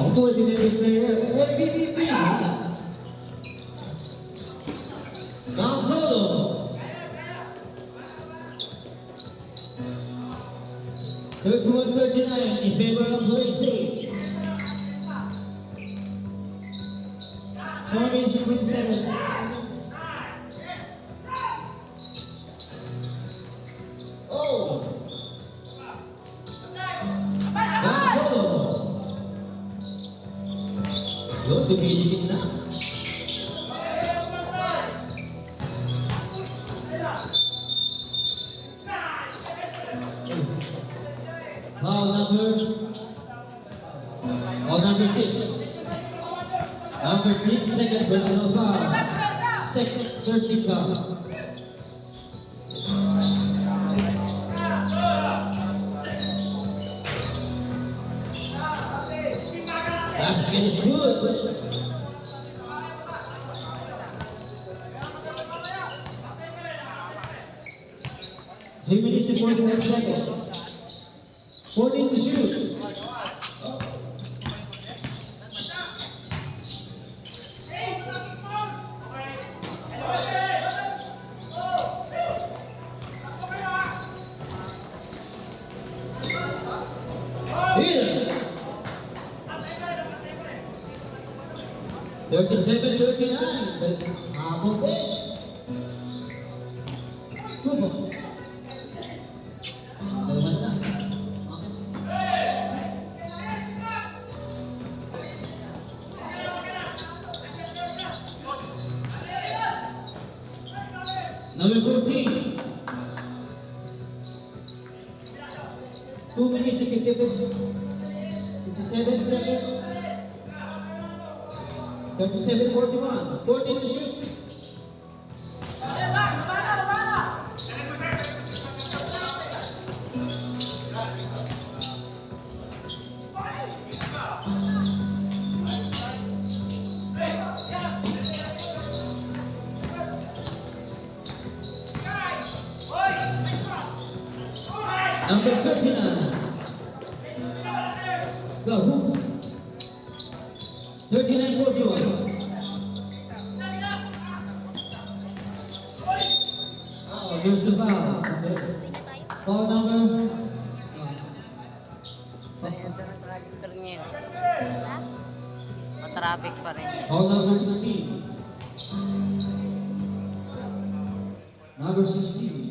Coordinated player, MVP. Gautolo. 31-39 in favor of Lazy. 4 minutes and 27 seconds. Oh! Gautolo. Yun, dumidikit na. Number 6. Number 6, second personal foul. Second thirsty foul. Basket is good. Three minutes and 45 seconds. 14 to shoot. Here. 37-39. Habang Kubo. Number 14. 2 minutes and 57 seconds. 37-41. 14 to shoot. Number 39. Go. 39-41. Oh, there's a foul. Foul number. Traffic pa rin. Foul number 16. Number 16.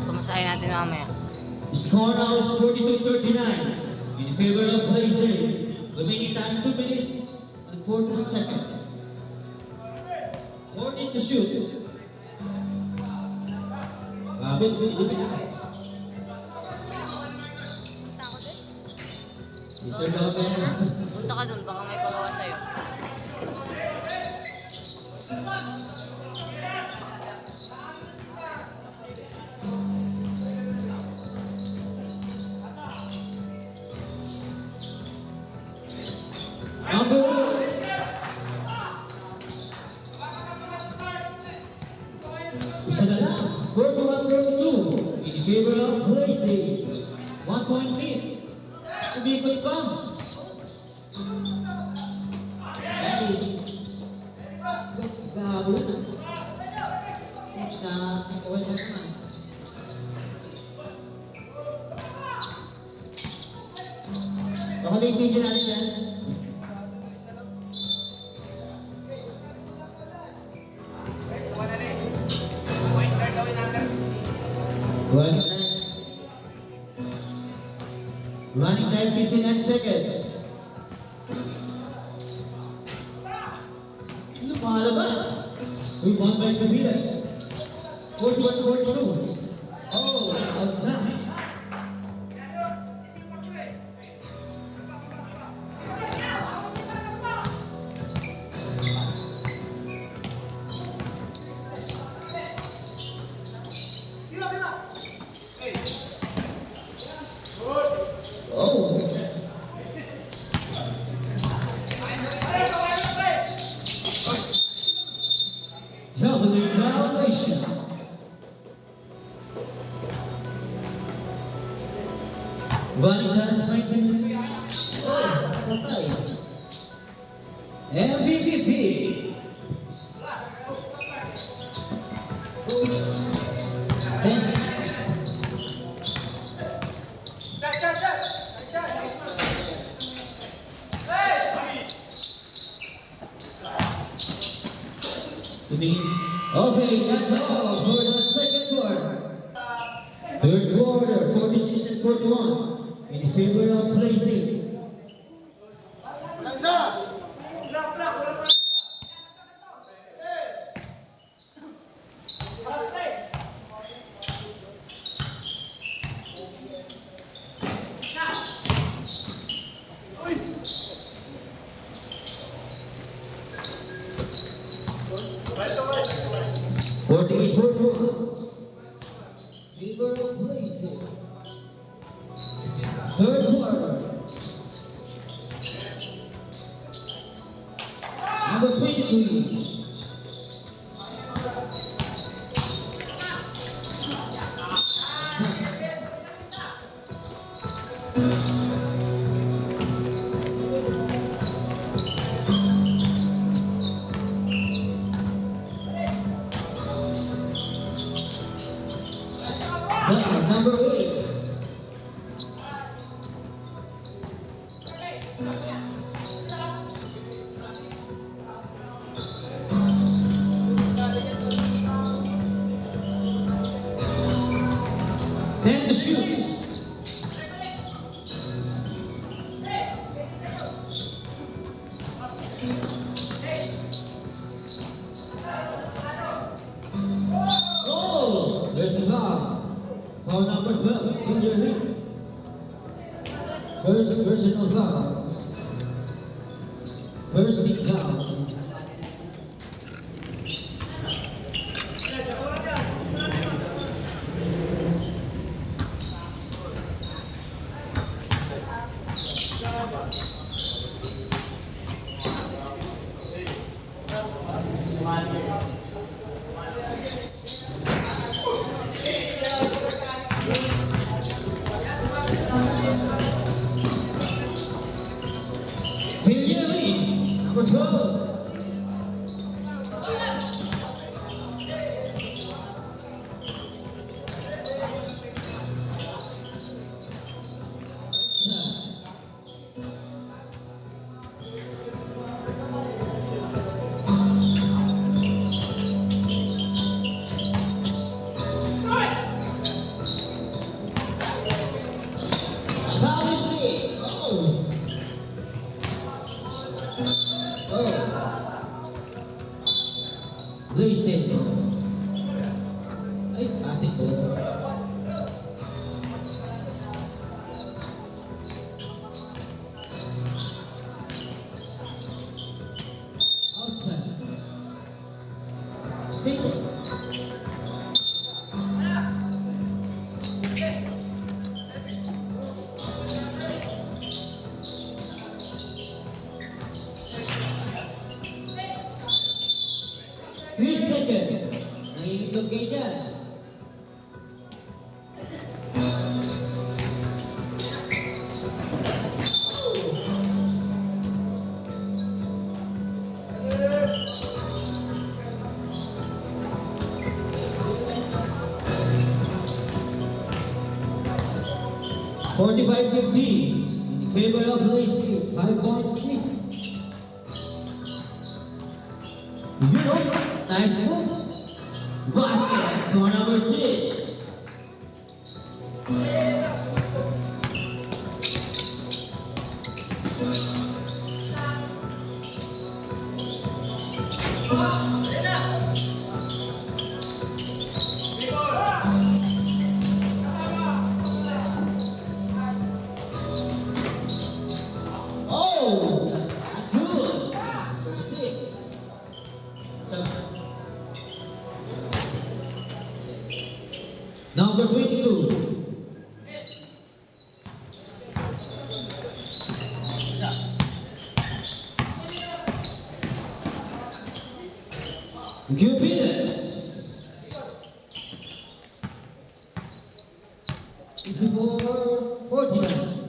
Kumustahin natin mamaya. Score now is 42-39 in favor of Lazy. Remaining time 2 minutes and 40 seconds. 14 to shoot. Dito Punta ka dun, baka may pagawa sa'yo. Number 41-42 in favor of Lazy. 1 point lead. Umikot pa. Nice. Gago na. Coach na ikaw na naman. Baka naiintindihan natin yan. Running time 59 seconds. Lumalabas. Rebound by Cabilas. 41-42. Oh, outside. Running time 20 minutes. Oh, patay. MVP. Best. Okay, that's all for the second quarter. Third quarter, 46 and 41 in favor of Placing. Favor of Placing. Third quarter. Number 23. Number 8. Then the shoots. Oh, there's a foul. Foul number 12, Julia Reed. First personal foul. First team foul. Number 12. Placing. Ay, pasing po. Outside. Single. Nangingitlog kayo dyan. $45-50 in favor of Placing. 5 points lead. You know, nice move. Basket for number 6. Oh, that's good. For 6. Number 22. Cupidas. 54-49.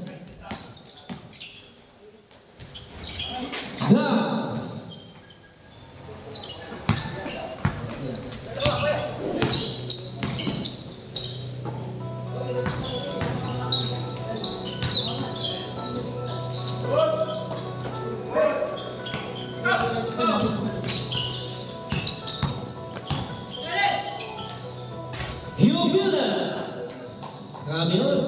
Down. Hillbillies. Grabe yun.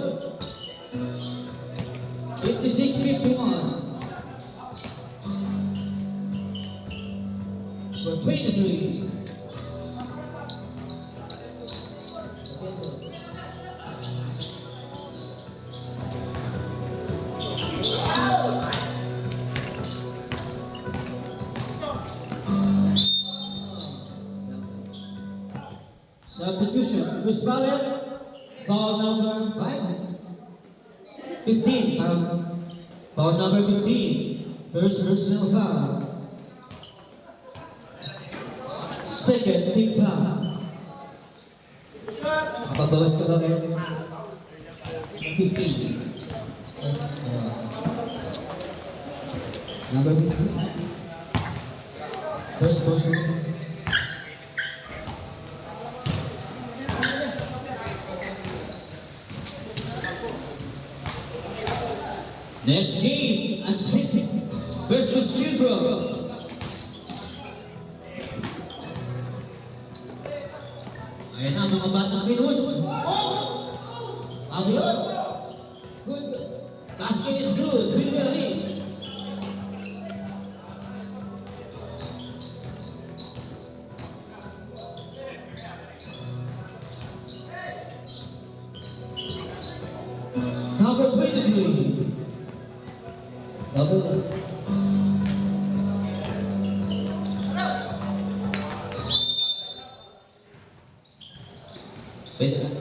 56-51. For 23. Substitution. Miss Valiant, foul number 15. Foul number 15. First personal foul. Second team foul. Kapagbawas ka ba kayo? 15. Number 15. First personal. Next game, City versus Children. Ayan na mga batang Pinuts. Oh! Bago yun. Good. Basket is good. Really. Number 23. Double. Pwede na.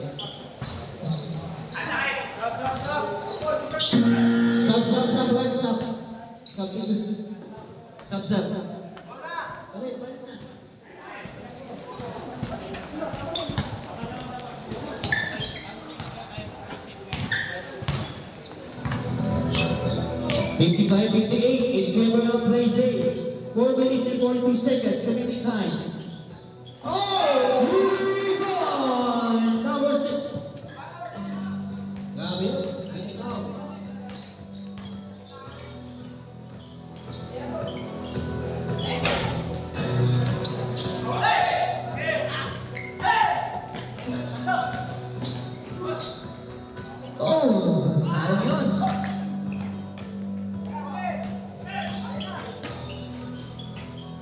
Sub. Balik na. 55-58 in favor of Blaze A. 4 minutes and 42 seconds remaining time. Oh! Rebound! Number 6. Grabe yun. Bigyan ako. Oh! Sayang yun.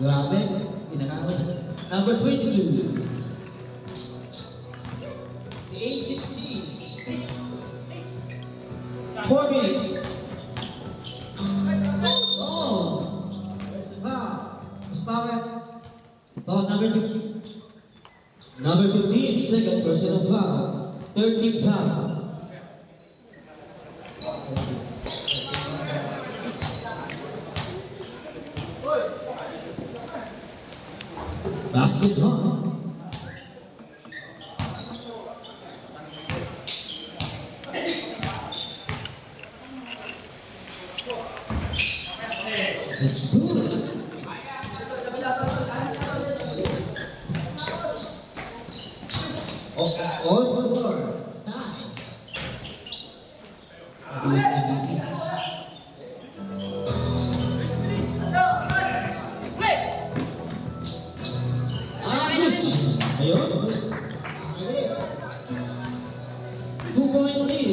Grabe, inakawat siya. Number 22. The 8-16. 4 minutes. Oh! Where's the foul? Who's power? Foul number 15. Number 15, second personal foul. 13th foul. Basket on. It's good. Also for tie. Ayun. 2-point lead.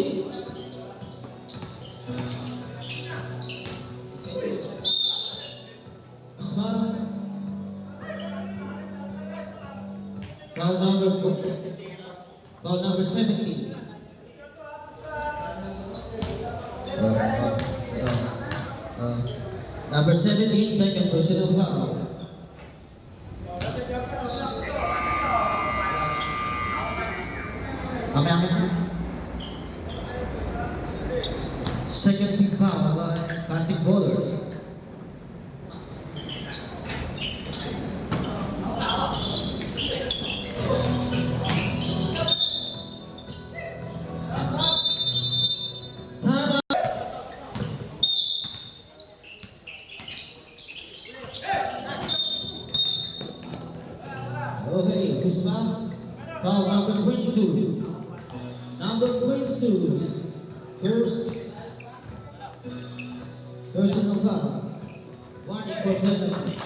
Usman. Foul number 17. Number 17, second personal foul. Second team foul by Classic Bowlers. this foul. Foul number 22. Number 22. First personal foul. Warning for penalty.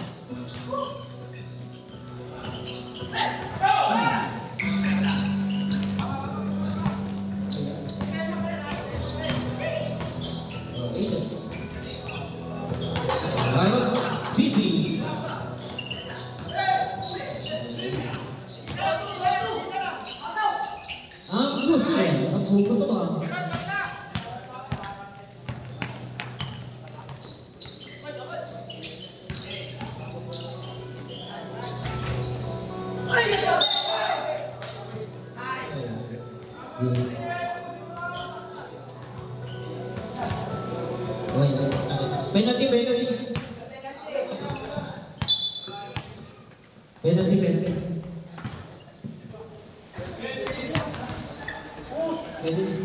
Penalty, penalty. Penalty, penalty. Penalty.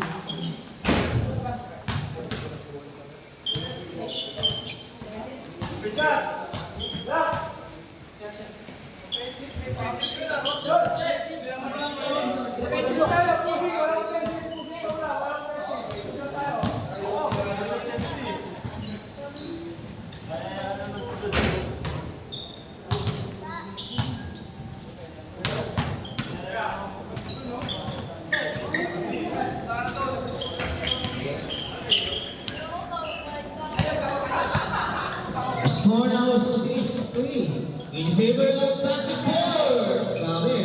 Score now 68-63 in favor of Pasig Bears. Grabe.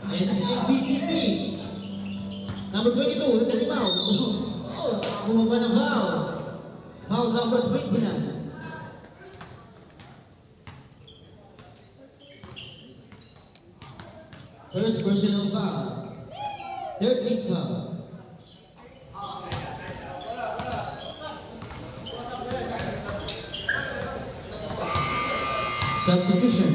Ayan na si MBPP. Number 22, nagalimaw. Oh, nakakuha pa ng foul. Foul number 29. First personal foul. 13th foul. Substitution.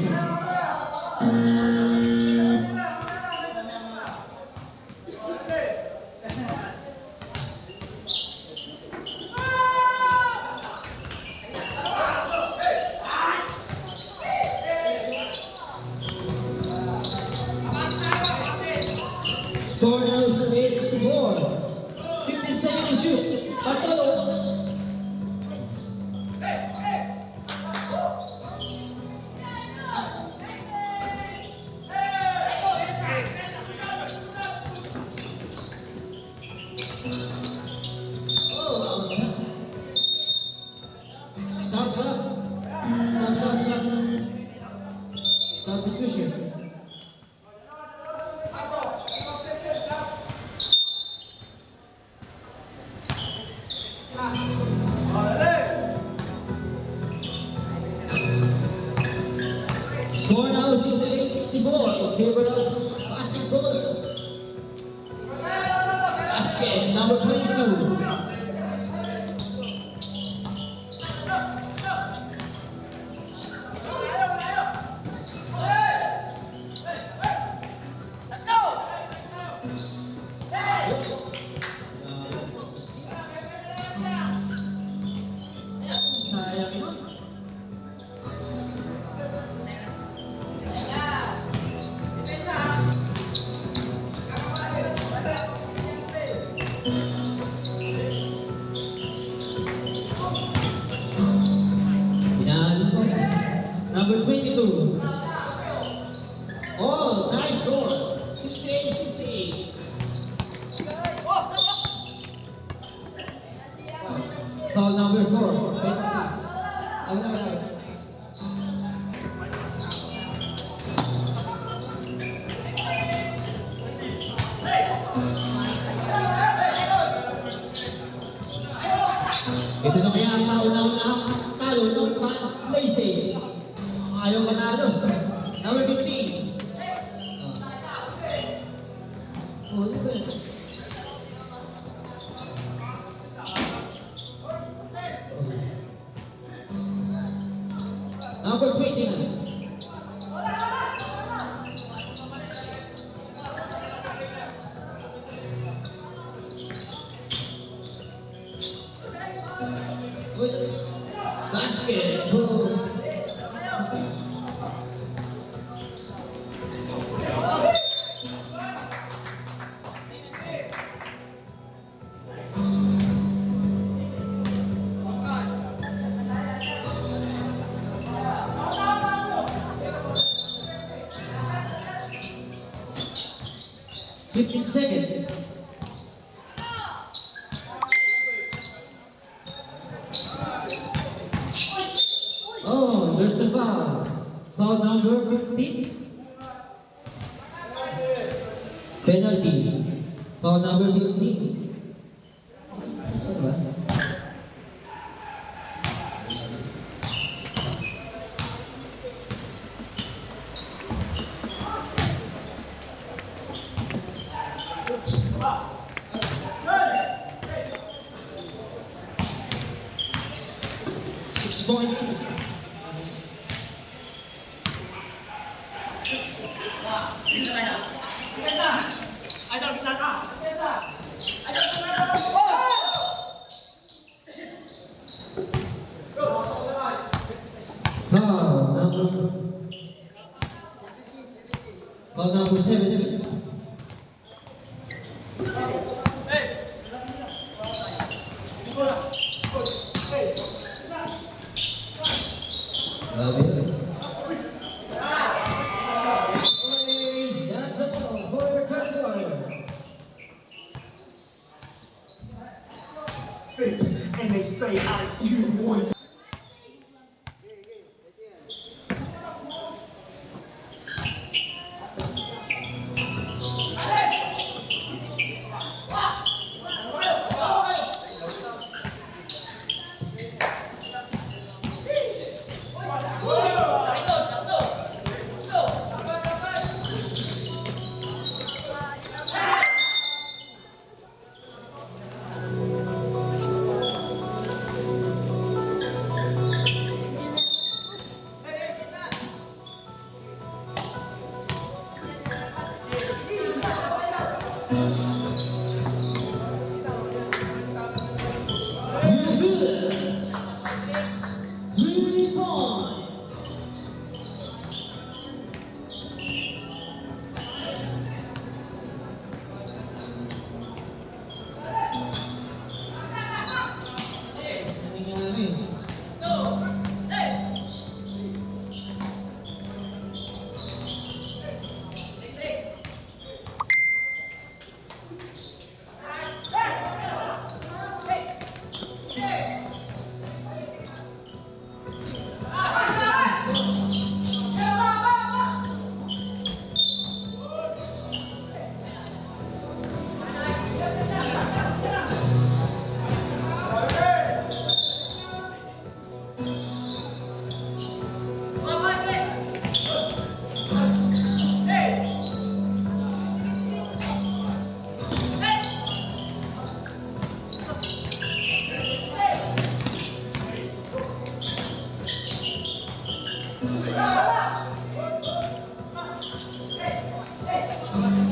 Score now is 64. 50 seconds to shoot. Bartolo. Substitution. Score now is 68-64 in favor of Pasig Bears. Basket number 22. Sayang yun. Number 22. Oh, nice score. 68-68. Foul number 4. Penalty. Ito na kaya ang kauna-unahang talo ng Lazy. Ayaw manalo. Number 15. Oh, ano ba yan? Number 29. Basket for 15 seconds. Oh, there's a foul. Foul number 15. Penalty. Foul number 15. Saan ba? Foul number 17. That's a foul for your third quarter. And they say I see you boy.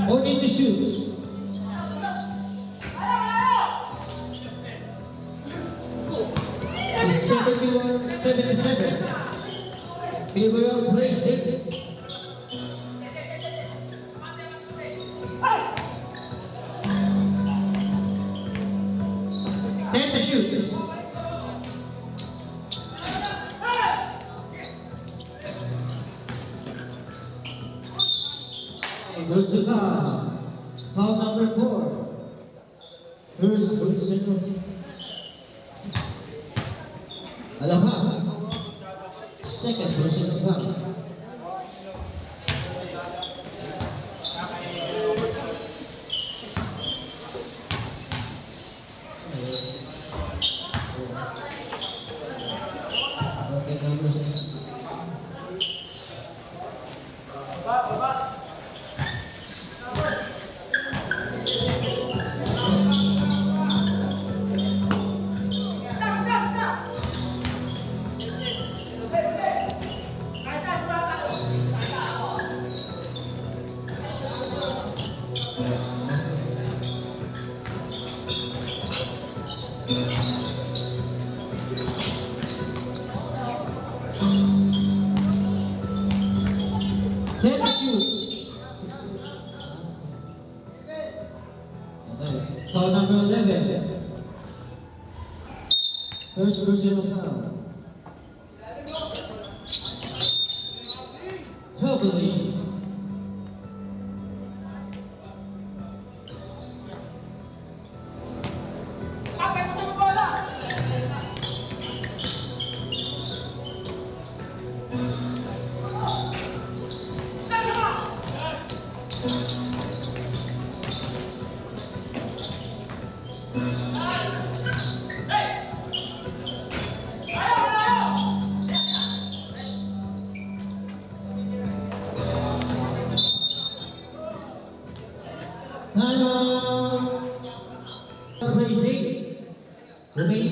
Holding the shoots. It's 71-77. Gabriel plays it. Then the shoots. Goes the foul. Foul number 4. First position. Alabama. Second personal foul. Okay, number 6. Then the shoots. Okay. Foul number 11. First personal foul. Totally.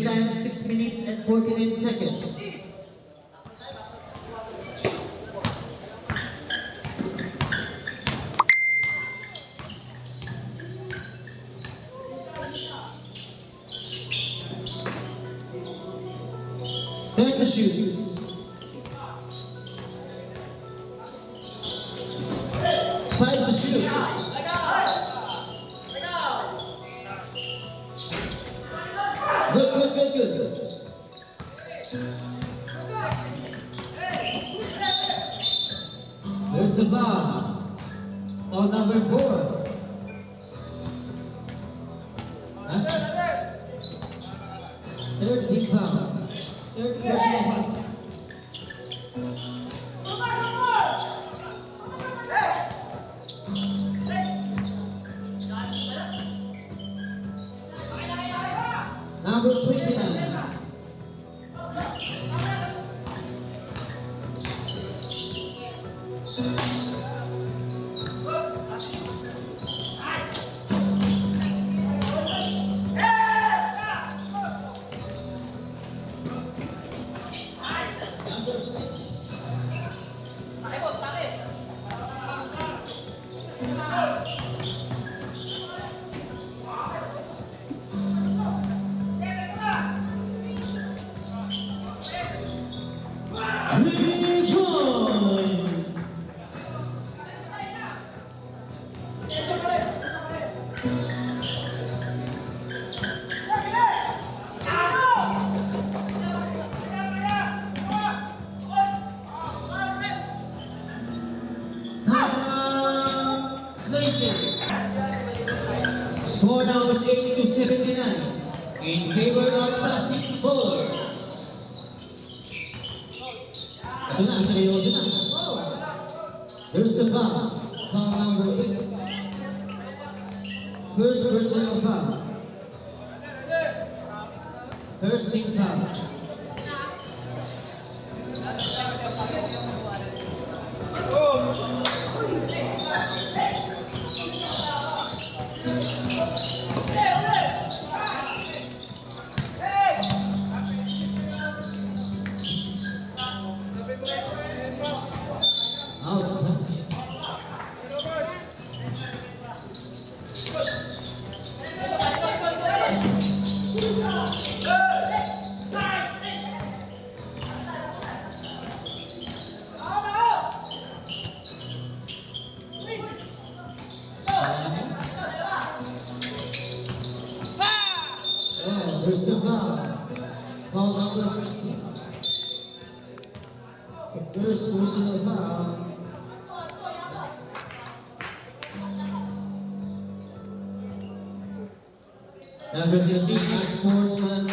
Remaining time 6 minutes and 49 seconds. Time to shoot. 5 to shoot. Good. There's the foul. Foul number 4. Third team foul. Third personal foul. Number 29. Number 6. Score now is 80-79 in favor of Pasig Bowlers. Ito na, seryoso na. There's the foul. Foul number 8. First personal foul. First team foul. Outside. Oh, there's a foul. Foul number 16. First personal foul. Number 16, a sportsman.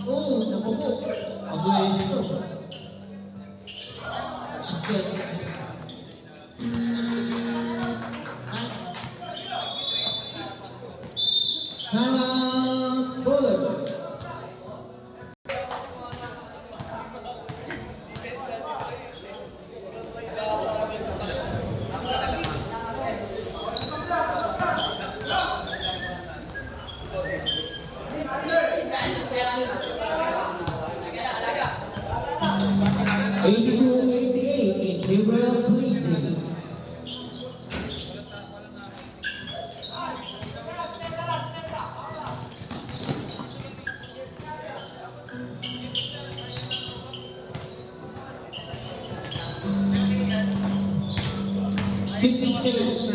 Oh, naku po. Abuesto. Basket. Time bowlers. Eighty-two, 88 in favor of Fleecy. Fifteen seconds.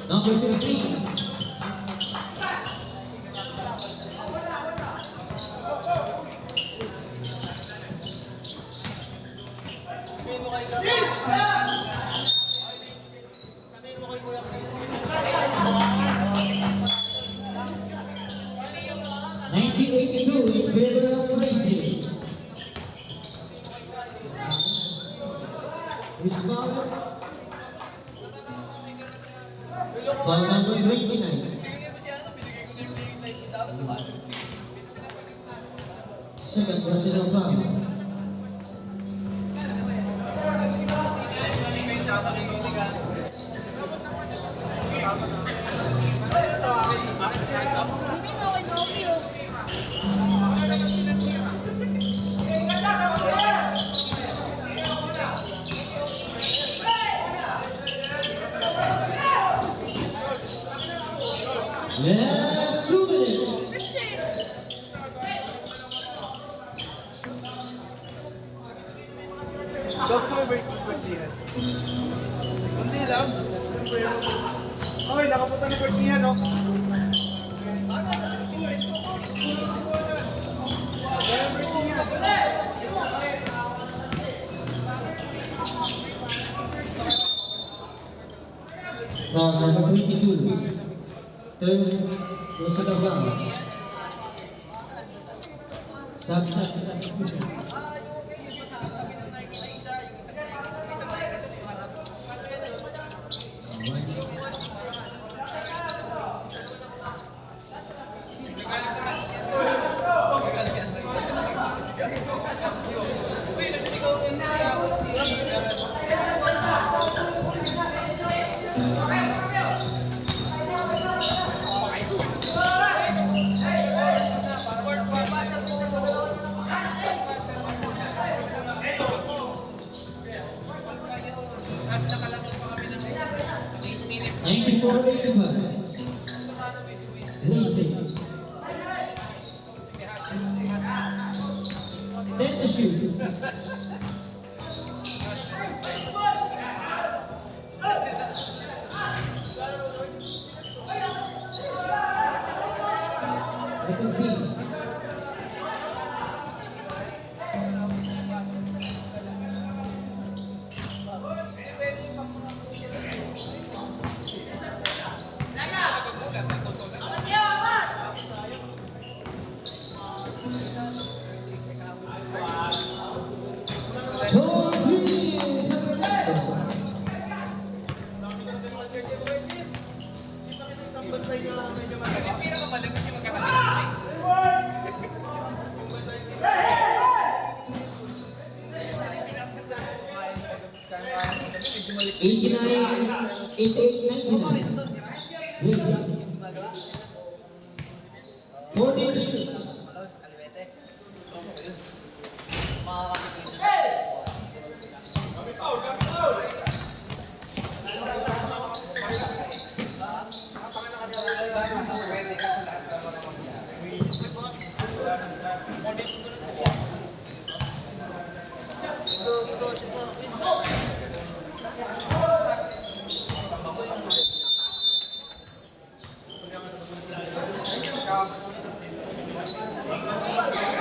Number 15. In favor of Fleecy. Who's foul? Foul number 29. Second personal foul. Yes, 2 minutes. Dog sa may birthday yan. Hindi lang. Okay, nakapunta na birthday yan, no? Number 22. Third personal foul. Substitution. Fleecy. 10 to shoot. $89, $88.99. Fleecy. 14 shoots.